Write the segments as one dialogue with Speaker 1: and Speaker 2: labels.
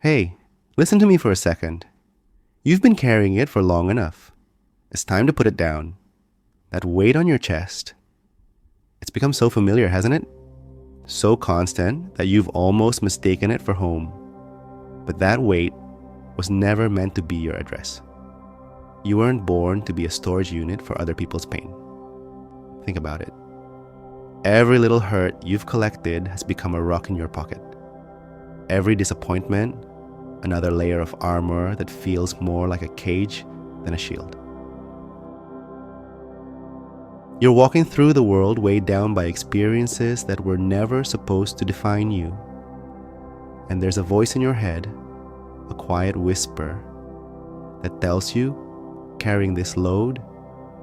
Speaker 1: Hey, listen to me for a second. You've been carrying it for long enough. It's time to put it down. That weight on your chest. It's become so familiar, hasn't it? So constant that you've almost mistaken it for home. But that weight was never meant to be your address. You weren't born to be a storage unit for other people's pain. Think about it. Every little hurt you've collected has become a rock in your pocket. Every disappointment, another layer of armor that feels more like a cage than a shield. You're walking through the world weighed down by experiences that were never supposed to define you. And there's a voice in your head, a quiet whisper, that tells you carrying this load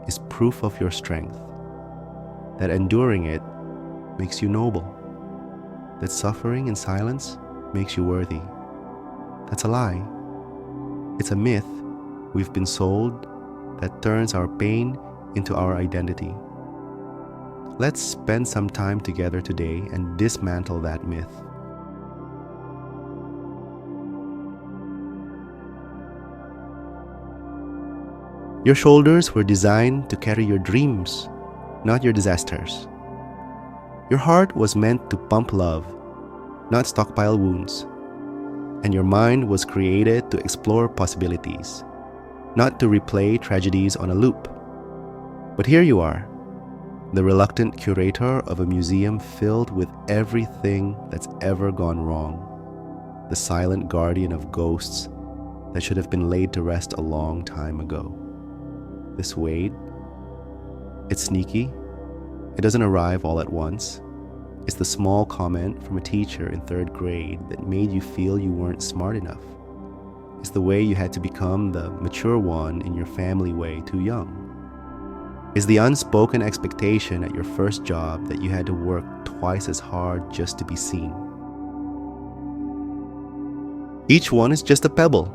Speaker 1: is proof of your strength, that enduring it makes you noble, that suffering in silence makes you worthy. That's a lie. It's a myth we've been sold that turns our pain into our identity. Let's spend some time together today and dismantle that myth. Your shoulders were designed to carry your dreams, not your disasters. Your heart was meant to pump love, not stockpile wounds. And your mind was created to explore possibilities, not to replay tragedies on a loop. But here you are, the reluctant curator of a museum filled with everything that's ever gone wrong, the silent guardian of ghosts that should have been laid to rest a long time ago. This weight, it's sneaky. It doesn't arrive all at once. It's the small comment from a teacher in third grade that made you feel you weren't smart enough. It's the way you had to become the mature one in your family way too young. It's the unspoken expectation at your first job that you had to work twice as hard just to be seen. Each one is just a pebble,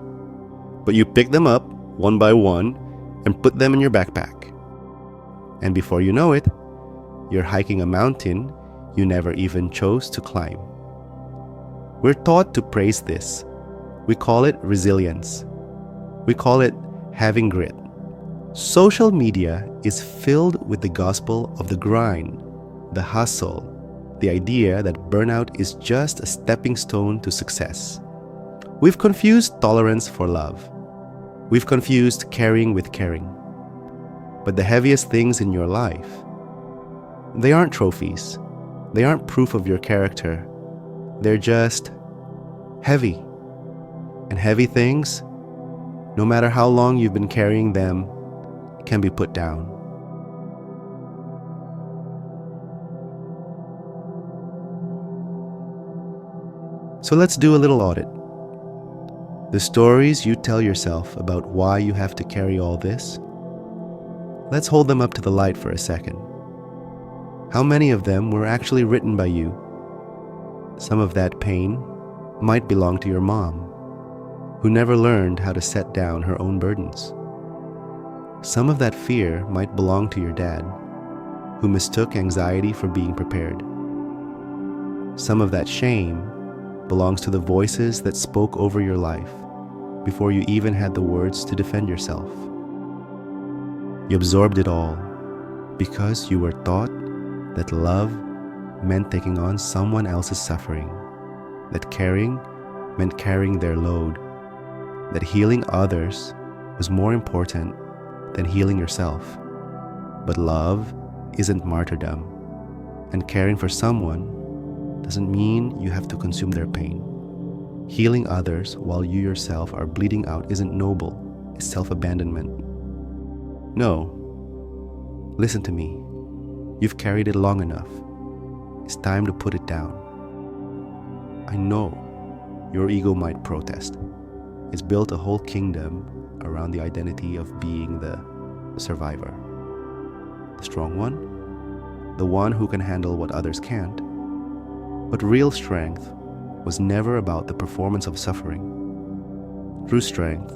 Speaker 1: but you pick them up one by one and put them in your backpack. And before you know it, you're hiking a mountain you never even chose to climb. We're taught to praise this. We call it resilience. We call it having grit. Social media is filled with the gospel of the grind, the hustle, the idea that burnout is just a stepping stone to success. We've confused tolerance for love. We've confused caring with caring. But the heaviest things in your life, they aren't trophies. They aren't proof of your character. They're just heavy. And heavy things, no matter how long you've been carrying them, can be put down. So let's do a little audit. The stories you tell yourself about why you have to carry all this, let's hold them up to the light for a second. How many of them were actually written by you? Some of that pain might belong to your mom, who never learned how to set down her own burdens. Some of that fear might belong to your dad, who mistook anxiety for being prepared. Some of that shame belongs to the voices that spoke over your life before you even had the words to defend yourself. You absorbed it all because you were taught that love meant taking on someone else's suffering, that caring meant carrying their load, that healing others was more important than healing yourself. But love isn't martyrdom, and caring for someone doesn't mean you have to consume their pain. Healing others while you yourself are bleeding out isn't noble, it's self-abandonment. No, listen to me. You've carried it long enough. It's time to put it down. I know your ego might protest. It's built a whole kingdom around the identity of being the survivor. The strong one, the one who can handle what others can't. But real strength was never about the performance of suffering. True strength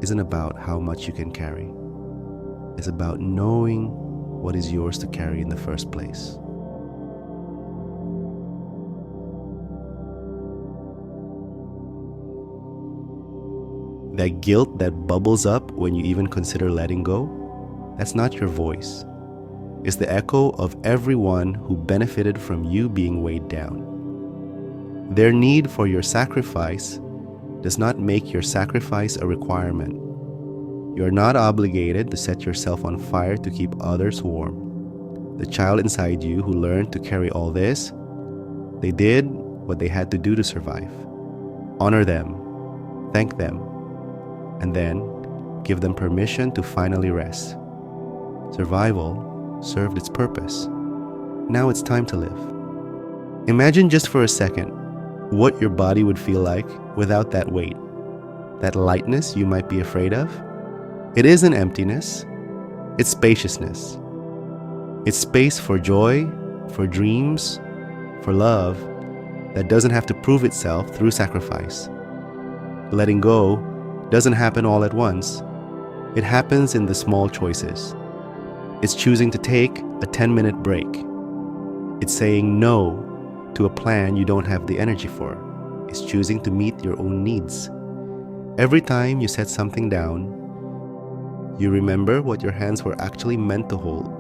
Speaker 1: isn't about how much you can carry. It's about knowing what is yours to carry in the first place. That guilt that bubbles up when you even consider letting go, that's not your voice. It's the echo of everyone who benefited from you being weighed down. Their need for your sacrifice does not make your sacrifice a requirement. You are not obligated to set yourself on fire to keep others warm. The child inside you who learned to carry all this, they did what they had to do to survive. Honor them, thank them, and then give them permission to finally rest. Survival served its purpose. Now it's time to live. Imagine just for a second what your body would feel like without that weight, that lightness you might be afraid of. It isn't emptiness, it's spaciousness. It's space for joy, for dreams, for love that doesn't have to prove itself through sacrifice. Letting go doesn't happen all at once. It happens in the small choices. It's choosing to take a 10-minute break. It's saying no to a plan you don't have the energy for. It's choosing to meet your own needs. Every time you set something down, you remember what your hands were actually meant to hold.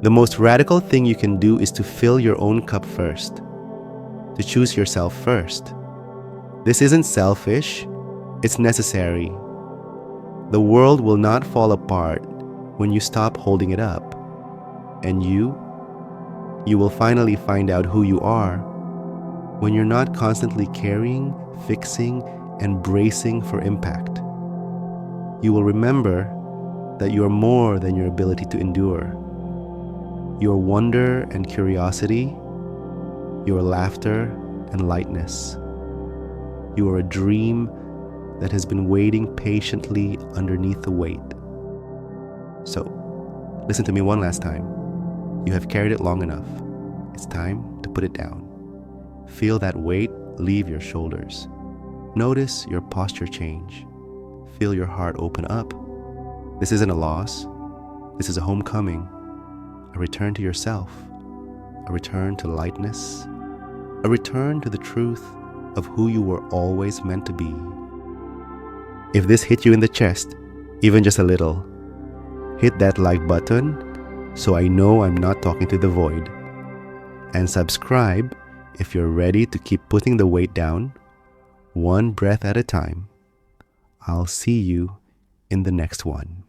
Speaker 1: The most radical thing you can do is to fill your own cup first, to choose yourself first. This isn't selfish, it's necessary. The world will not fall apart when you stop holding it up. And you will finally find out who you are when you're not constantly carrying, fixing, and bracing for impact. You will remember that you are more than your ability to endure. Your wonder and curiosity, your laughter and lightness. You are a dream that has been waiting patiently underneath the weight. So, listen to me one last time. You have carried it long enough. It's time to put it down. Feel that weight leave your shoulders. Notice your posture change. Feel your heart open up. This isn't a loss. This is a homecoming. A return to yourself. A return to lightness. A return to the truth of who you were always meant to be. If this hit you in the chest, even just a little, hit that like button so I know I'm not talking to the void. And subscribe if you're ready to keep putting the weight down, one breath at a time. I'll see you in the next one.